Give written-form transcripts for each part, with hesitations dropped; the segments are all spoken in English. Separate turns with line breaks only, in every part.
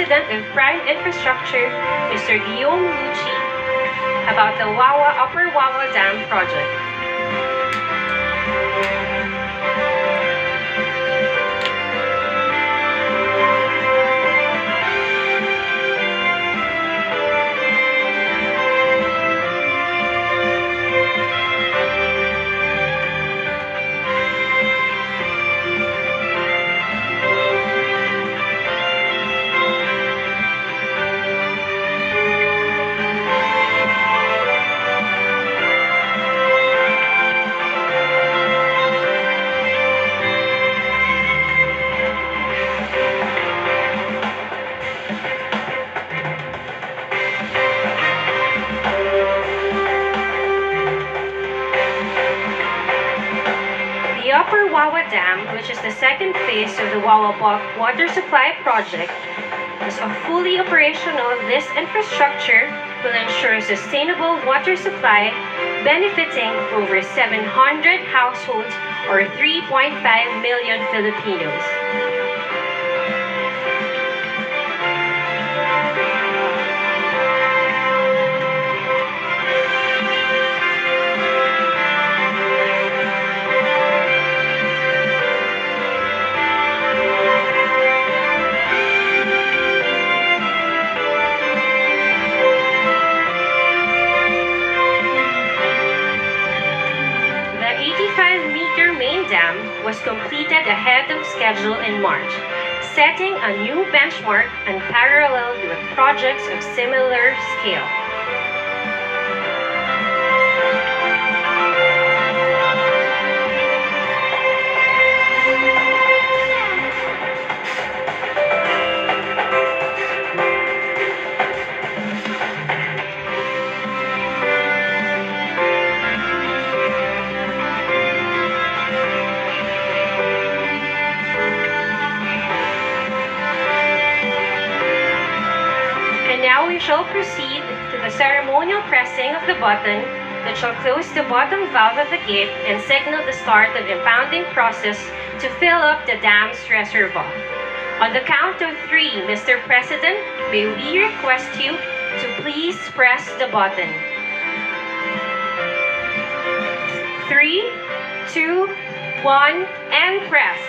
President of Prime Infrastructure, Mr. Guillaume Lucci, about the Wawa Upper Wawa Dam project. The Upper Wawa Dam, which is the second phase of the Wawa bulk water supply project, is fully operational. This infrastructure will ensure sustainable water supply benefiting over 700 households or 3.5 million Filipinos. The 85-meter main dam was completed ahead of schedule in March, setting a new benchmark unparalleled with projects of similar scale. Now we shall proceed to the ceremonial pressing of the button that shall close the bottom valve of the gate and signal the start of the impounding process to fill up the dam's reservoir. On the count of 3, Mr. President, may we request you to please press the button. 3, 2, 1, and press.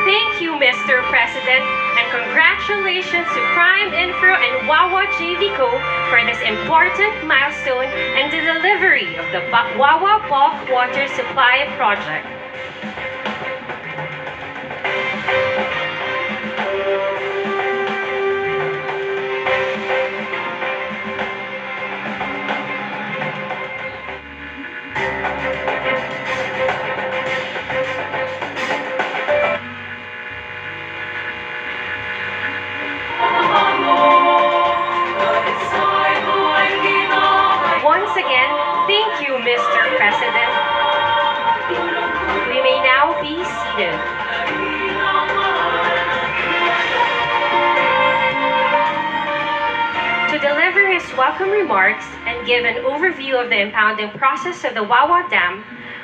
Thank you, Mr. President, and congratulations to Prime Infra and Wawa JVCO for this important milestone and the delivery of the Wawa bulk water supply project. Once again, thank you, Mr. President. We may now be seated. To deliver his welcome remarks and give an overview of the impounding process of the Wawa Dam,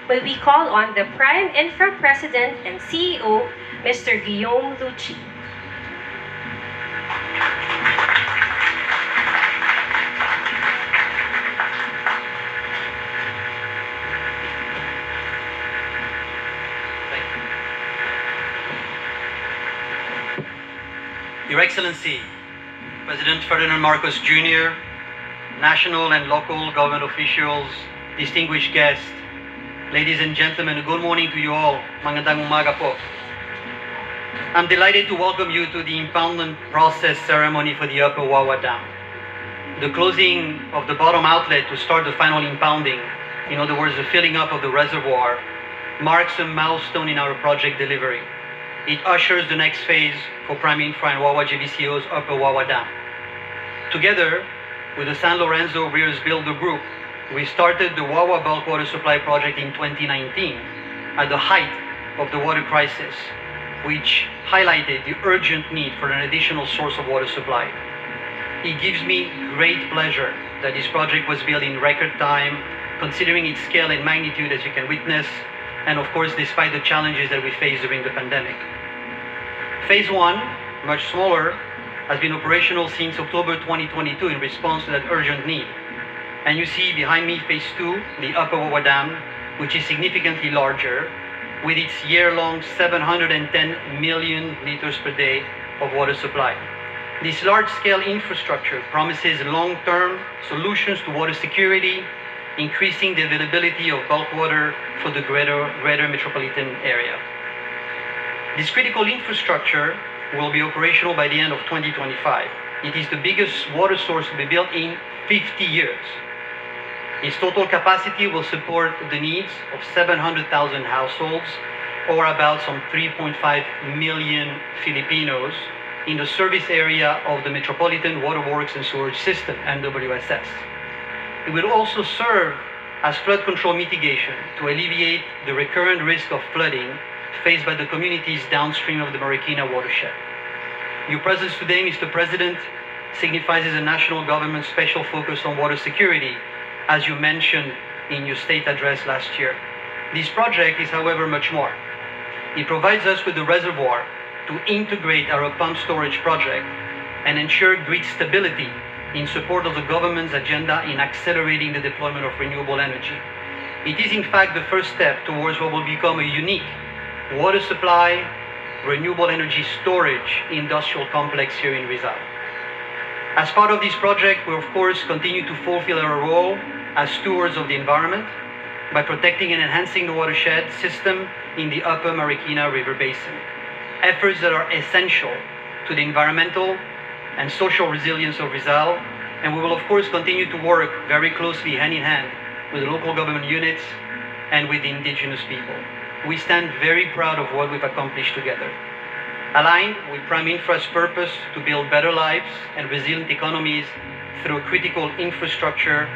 will we call on the Prime Infra President and CEO, Mr. Guillaume Lucci.
Your Excellency, President Ferdinand Marcos Jr., national and local government officials, distinguished guests, ladies and gentlemen, good morning to you all. Magandang umaga po. I'm delighted to welcome you to the impoundment process ceremony for the Upper Wawa Dam. The closing of the bottom outlet to start the final impounding, in other words, the filling up of the reservoir, marks a milestone in our project delivery. It ushers the next phase for Prime Infra and Wawa JVCO's Upper Wawa Dam. Together with the San Lorenzo Rears Builder Group, we started the Wawa bulk water supply project in 2019 at the height of the water crisis, which highlighted the urgent need for an additional source of water supply. It gives me great pleasure that this project was built in record time considering its scale and magnitude, as you can witness, and of course, despite the challenges that we faced during the pandemic. Phase 1, much smaller, has been operational since October 2022 in response to that urgent need. And you see behind me Phase 2, the Upper Wawa Dam, which is significantly larger, with its year-long 710 million liters per day of water supply. This large-scale infrastructure promises long-term solutions to water security, increasing the availability of bulk water for the greater metropolitan area. This critical infrastructure will be operational by the end of 2025. It is the biggest water source to be built in 50 years. Its total capacity will support the needs of 700,000 households, or about some 3.5 million Filipinos, in the service area of the Metropolitan Waterworks and Sewerage System, MWSS. It will also serve as flood control mitigation to alleviate the recurrent risk of flooding faced by the communities downstream of the Marikina watershed. Your presence today, Mr. President, signifies a national government special focus on water security, as you mentioned in your state address last year. This project is, however, much more. It provides us with the reservoir to integrate our pump storage project and ensure grid stability in support of the government's agenda in accelerating the deployment of renewable energy. It is, in fact, the first step towards what will become a unique water supply, renewable energy storage industrial complex here in Rizal. As part of this project, we of course continue to fulfill our role as stewards of the environment by protecting and enhancing the watershed system in the upper Marikina River Basin. Efforts that are essential to the environmental and social resilience of Rizal, and we will of course continue to work very closely hand in hand with the local government units and with the indigenous people. We stand very proud of what we've accomplished together. Aligned with Prime Infra's purpose to build better lives and resilient economies through critical infrastructure,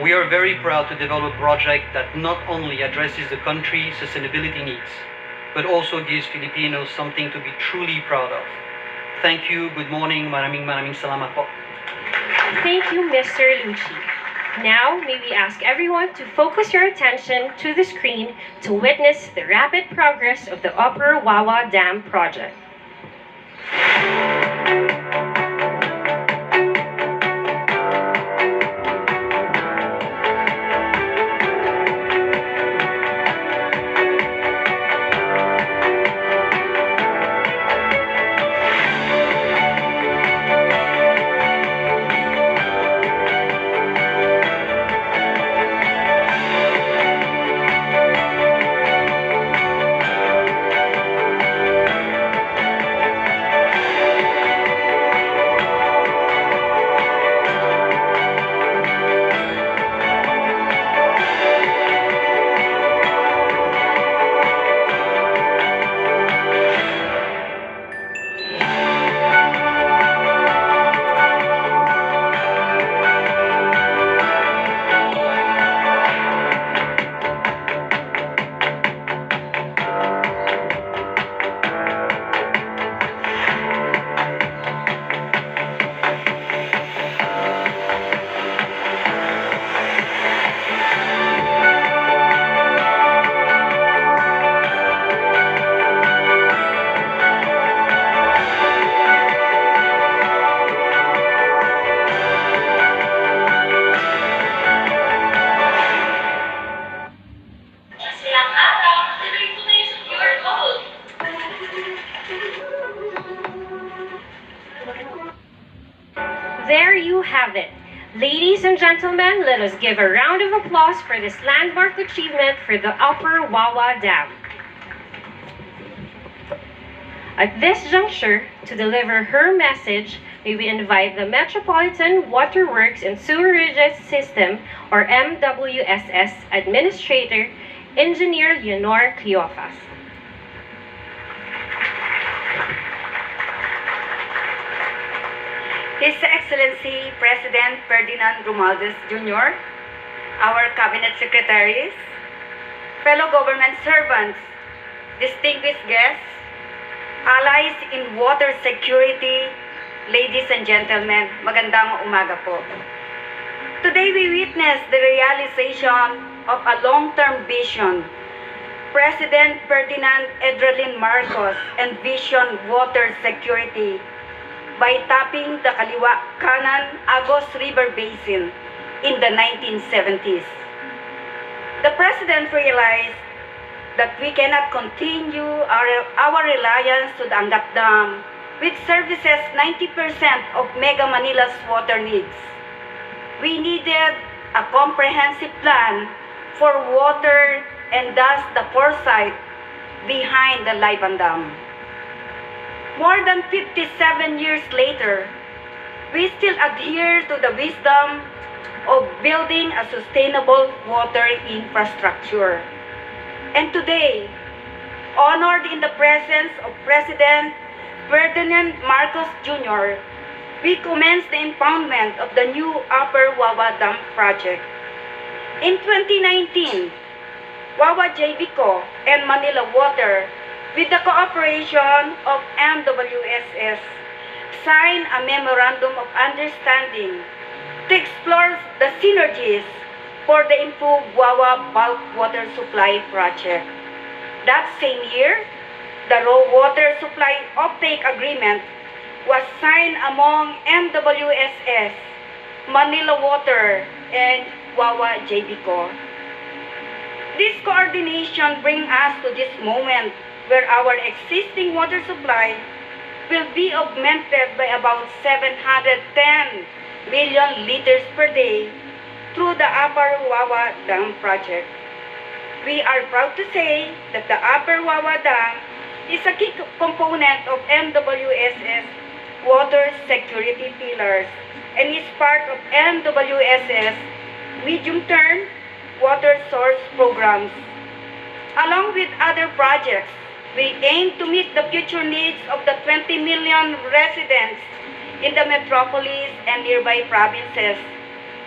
we are very proud to develop a project that not only addresses the country's sustainability needs, but also gives Filipinos something to be truly proud of. Thank you. Good morning. Maraming salamat po.
Thank you, Mr. Lucci. Now, may we ask everyone to focus your attention to the screen to witness the rapid progress of the Upper Wawa Dam project. There you have it. Ladies and gentlemen, let us give a round of applause for this landmark achievement for the Upper Wawa Dam. At this juncture, to deliver her message, may we invite the Metropolitan Waterworks and Sewerage System, or MWSS, Administrator, Engineer Leonor Cleofas.
His Excellency President Ferdinand Romualdez Jr., our Cabinet Secretaries, fellow government servants, distinguished guests, allies in water security, ladies and gentlemen, magandang umaga po. Today we witness the realization of a long-term vision. President Ferdinand Edralin Marcos envisioned water security by tapping the Kaliwa-Kanan Agos River Basin in the 1970s. The President realized that we cannot continue our reliance to the Angat Dam, which services 90% of Mega Manila's water needs. We needed a comprehensive plan for water and thus the foresight behind the Liban Dam. More than 57 years later, we still adhere to the wisdom of building a sustainable water infrastructure. And today, honored in the presence of President Ferdinand Marcos Jr., we commence the impoundment of the new Upper Wawa Dam project. In 2019, Wawa JBCO and Manila Water, with the cooperation of MWSS, signed a Memorandum of Understanding to explore the synergies for the improved Wawa bulk water supply project. That same year, the raw water supply offtake agreement was signed among MWSS, Manila Water, and Wawa JBCO. This coordination brings us to this moment where our existing water supply will be augmented by about 710 million liters per day through the Upper Wawa Dam project. We are proud to say that the Upper Wawa Dam is a key component of MWSS water security pillars and is part of MWSS medium-term water source programs. Along with other projects, we aim to meet the future needs of the 20 million residents in the metropolis and nearby provinces,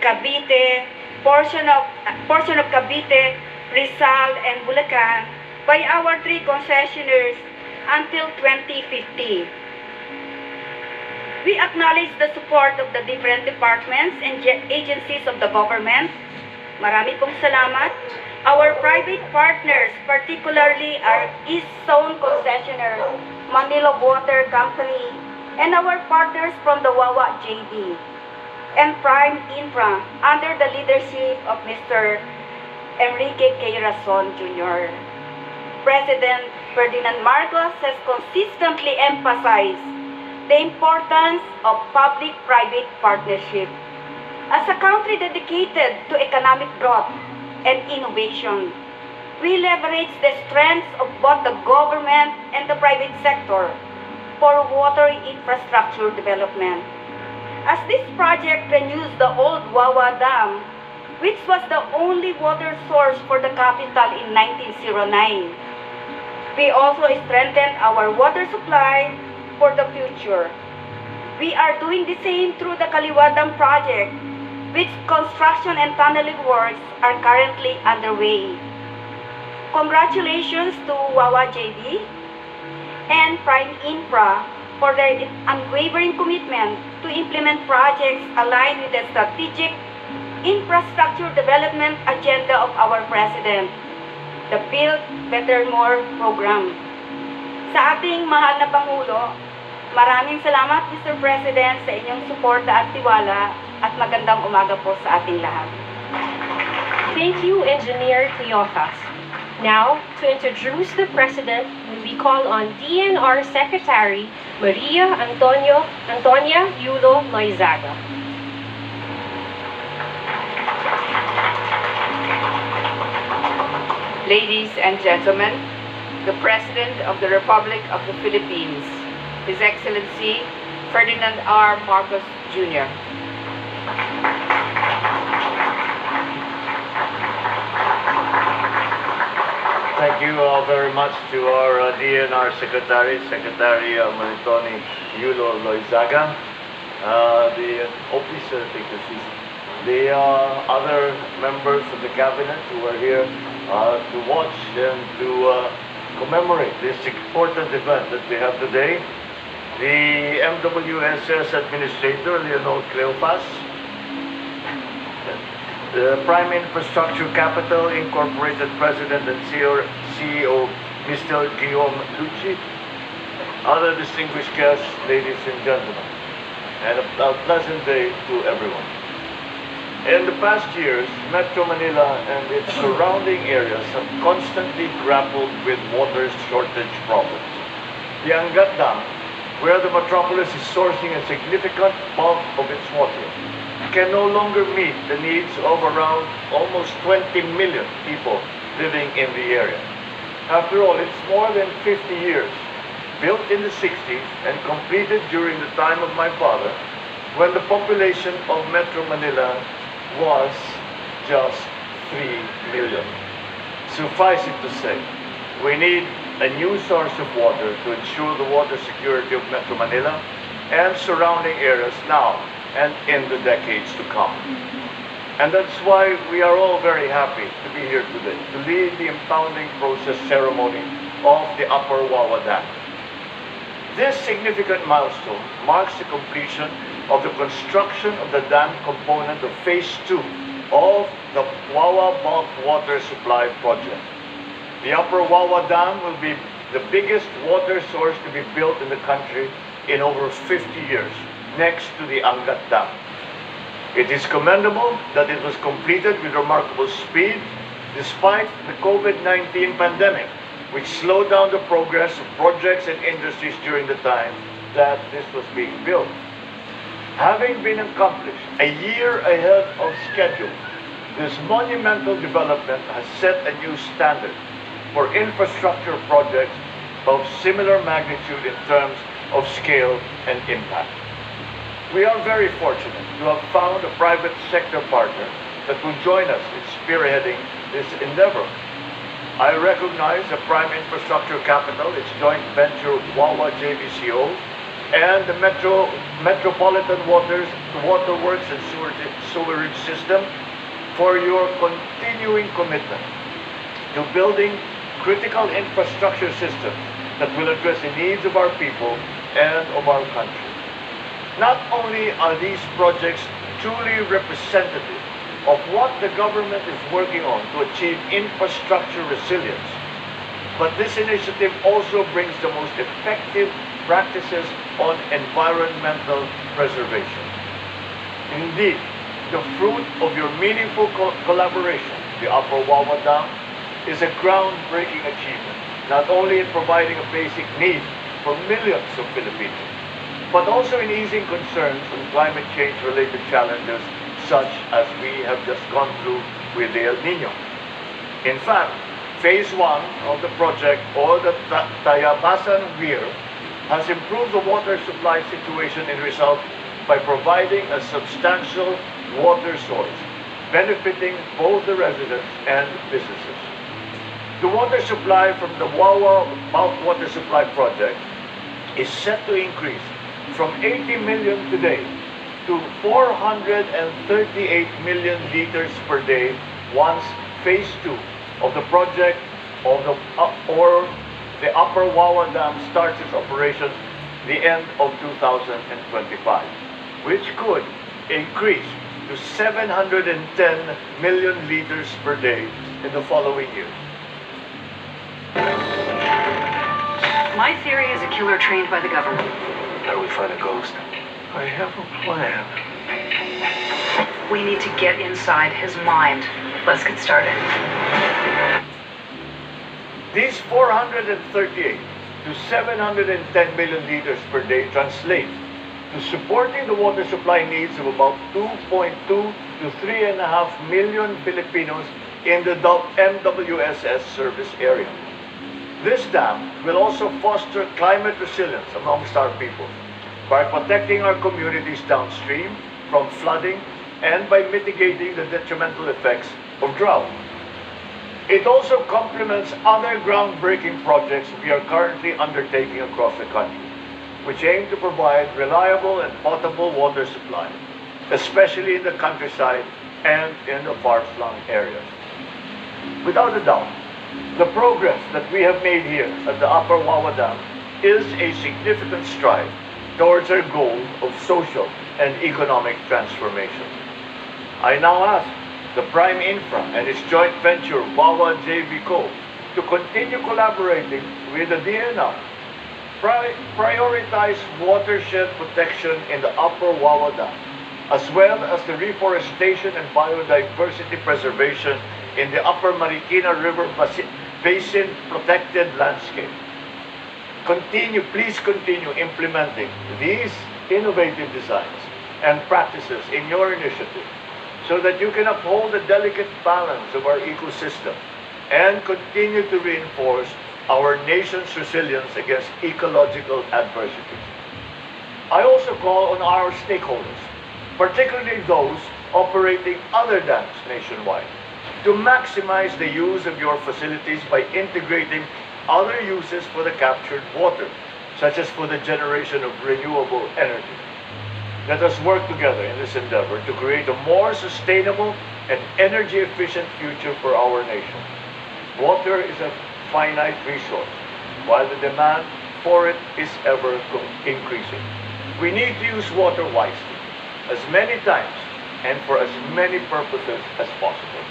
Cavite, portion of Cavite, Rizal, and Bulacan by our 3 concessionaires until 2050. We acknowledge the support of the different departments and agencies of the government. Marami pong salamat. Our private partners, particularly our East Zone concessionaire, Manila Water Company, and our partners from the Wawa JV and Prime Infra under the leadership of Mr. Enrique K. Razon Jr. President Ferdinand Marcos has consistently emphasized the importance of public-private partnership. As a country dedicated to economic growth and innovation, we leverage the strengths of both the government and the private sector for water infrastructure development. As this project renews the old Wawa Dam, which was the only water source for the capital in 1909, we also strengthen our water supply for the future. We are doing the same through the Kaliwa Dam project, which construction and tunneling works are currently underway. Congratulations to Wawa JV and Prime Infra for their unwavering commitment to implement projects aligned with the strategic infrastructure development agenda of our President, the Build Better More program. Sa ating mahal na Pangulo, maraming salamat, Mr. President, sa inyong suporta at tiwala at magandang umaga po sa ating lahat.
Thank you, Engineer Cleophas. Now, to introduce the President, we call on DNR Secretary Maria Antonia Yulo Loizaga.
Ladies and gentlemen, the President of the Republic of the Philippines, His Excellency Ferdinand R. Marcos Jr.
Thank you all very much to our DNR Secretary Maritoni Yulo Loizaga, take the seat. The other members of the cabinet who are here to watch and to commemorate this important event that we have today. The MWSS Administrator, Leonor Cleophas, the Prime Infrastructure Capital Incorporated President and CEO, Mr. Guillaume Lucci, other distinguished guests, ladies and gentlemen, and a pleasant day to everyone. In the past years, Metro Manila and its surrounding areas have constantly grappled with water shortage problems. The Angat Dam, where the metropolis is sourcing a significant bulk of its water, can no longer meet the needs of around almost 20 million people living in the area. After all, it's more than 50 years, built in the 60s and completed during the time of my father, when the population of Metro Manila was just 3 million. Suffice it to say, we need a new source of water to ensure the water security of Metro Manila and surrounding areas now and in the decades to come. And that's why we are all very happy to be here today, to lead the impounding process ceremony of the Upper Wawa Dam. This significant milestone marks the completion of the construction of the dam component of Phase-2 of the Wawa Bulk Water Supply Project. The Upper Wawa Dam will be the biggest water source to be built in the country in over 50 years, next to the Angat Dam. It is commendable that it was completed with remarkable speed despite the COVID-19 pandemic, which slowed down the progress of projects and industries during the time that this was being built. Having been accomplished a year ahead of schedule, this monumental development has set a new standard for infrastructure projects of similar magnitude in terms of scale and impact. We are very fortunate to have found a private sector partner that will join us in spearheading this endeavor. I recognize the Prime Infrastructure Capital, its joint venture Wawa JVCO, and the Metropolitan Waterworks and Sewerage System for your continuing commitment to building critical infrastructure systems that will address the needs of our people and of our country. Not only are these projects truly representative of what the government is working on to achieve infrastructure resilience, but this initiative also brings the most effective practices on environmental preservation. Indeed, the fruit of your meaningful collaboration, the Upper Wawa Dam, is a groundbreaking achievement, not only in providing a basic need for millions of Filipinos, but also in easing concerns on climate change-related challenges such as we have just gone through with the El Nino. In fact, Phase 1 of the project, or the Tayabasan Weir, has improved the water supply situation in Rizal by providing a substantial water source, benefiting both the residents and businesses. The water supply from the Wawa Bulk Water Supply Project is set to increase from 80 million today to 438 million liters per day once Phase 2 of the project of the Upper Wawa Dam starts its operations the end of 2025, which could increase to 710 million liters per day in the following years.
My theory is a killer trained by the government.
How do we find a ghost?
I have a plan.
We need to get inside his mind. Let's get started.
These 438 to 710 million liters per day translate to supporting the water supply needs of about 2.2 to 3.5 million Filipinos in the MWSS service area. This dam will also foster climate resilience amongst our people by protecting our communities downstream from flooding and by mitigating the detrimental effects of drought. It also complements other groundbreaking projects we are currently undertaking across the country, which aim to provide reliable and potable water supply, especially in the countryside and in the far-flung areas. Without a doubt, the progress that we have made here at the Upper Wawa Dam is a significant stride towards our goal of social and economic transformation. I now ask the Prime Infra and its joint venture Wawa JV Co. to continue collaborating with the DNR, prioritize watershed protection in the Upper Wawa Dam, as well as the reforestation and biodiversity preservation in the Upper Marikina River Basin protected landscape. Please continue implementing these innovative designs and practices in your initiative so that you can uphold the delicate balance of our ecosystem and continue to reinforce our nation's resilience against ecological adversities. I also call on our stakeholders, particularly those operating other dams nationwide, to maximize the use of your facilities by integrating other uses for the captured water, such as for the generation of renewable energy. Let us work together in this endeavor to create a more sustainable and energy-efficient future for our nation. Water is a finite resource, while the demand for it is ever increasing. We need to use water wisely, as many times and for as many purposes as possible.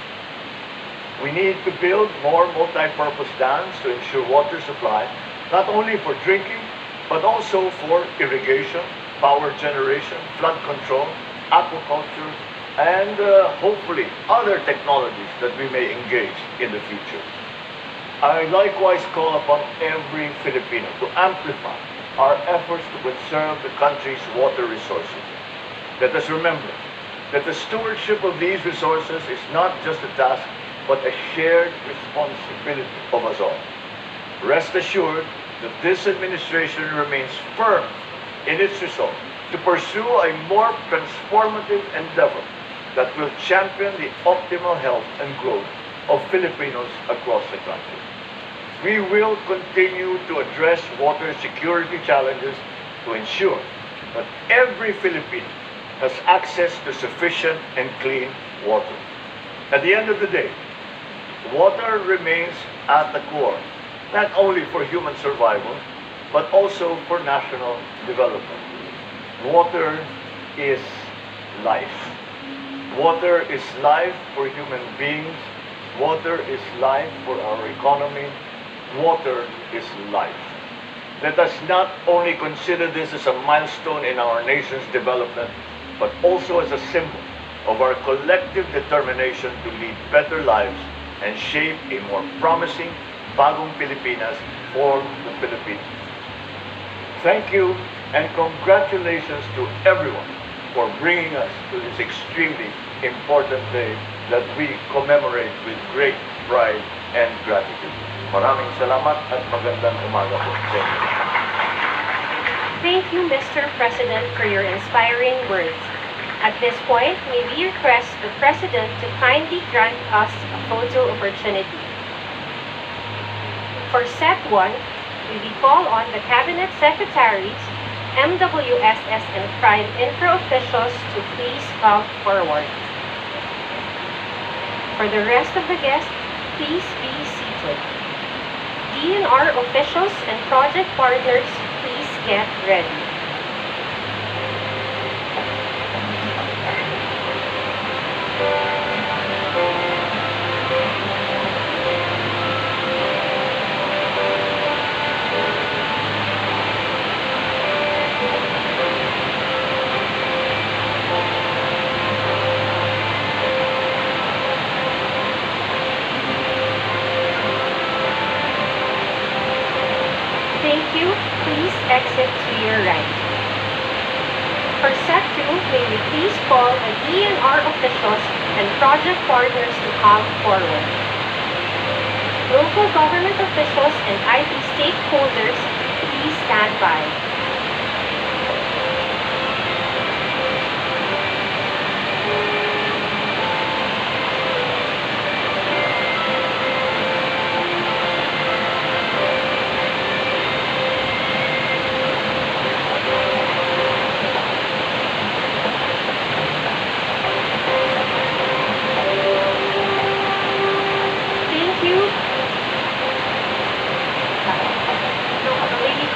We need to build more multi-purpose dams to ensure water supply, not only for drinking, but also for irrigation, power generation, flood control, aquaculture, and hopefully other technologies that we may engage in the future. I likewise call upon every Filipino to amplify our efforts to conserve the country's water resources. Let us remember that the stewardship of these resources is not just a task, but a shared responsibility of us all. Rest assured that this administration remains firm in its resolve to pursue a more transformative endeavor that will champion the optimal health and growth of Filipinos across the country. We will continue to address water security challenges to ensure that every Filipino has access to sufficient and clean water. At the end of the day, water remains at the core, not only for human survival, but also for national development. Water is life. Water is life for human beings. Water is life for our economy. Water is life. Let us not only consider this as a milestone in our nation's development, but also as a symbol of our collective determination to lead better lives and shape a more promising bagong Pilipinas for the Philippines. Thank you and congratulations to everyone for bringing us to this extremely important day that we commemorate with great pride and gratitude. Maraming salamat at magandang umaga po sa inyo.
Thank you, Mr. President, for your inspiring words. At this point, may we request the President to kindly grant us a photo opportunity. For set 1, we call on the Cabinet Secretaries, MWSS and Prime Infra officials to please come forward. For the rest of the guests, please be seated. DNR officials and project partners, please get ready. Exit to your right. For set 2, may we please call on DNR officials and project partners to come forward. Local government officials and IT stakeholders, please stand by.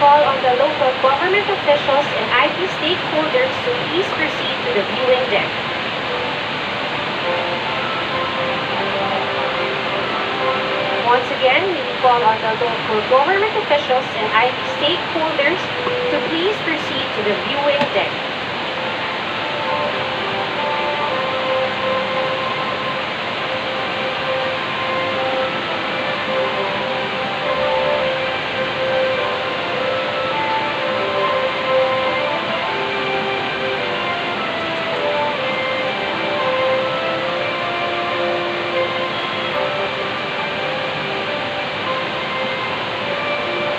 Call on the local government officials and IT stakeholders to please proceed to the viewing deck. call on the local government officials and IT stakeholders to please proceed to the viewing deck.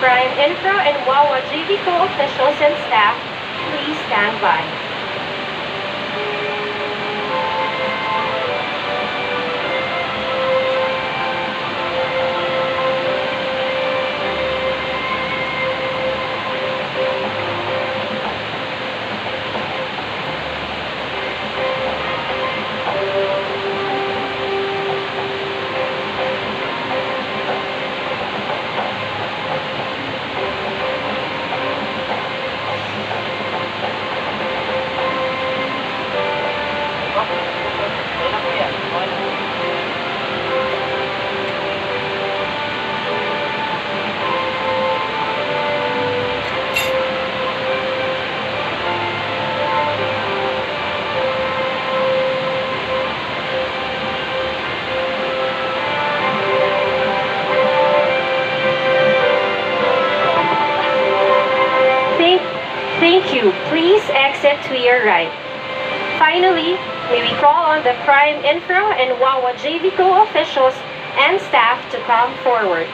Prime Infra and Wawa JVCO officials and staff, please stand by. Thank you. Please exit to your right. Finally, may we call on the Prime Infra and Wawa JVCO officials and staff to come forward.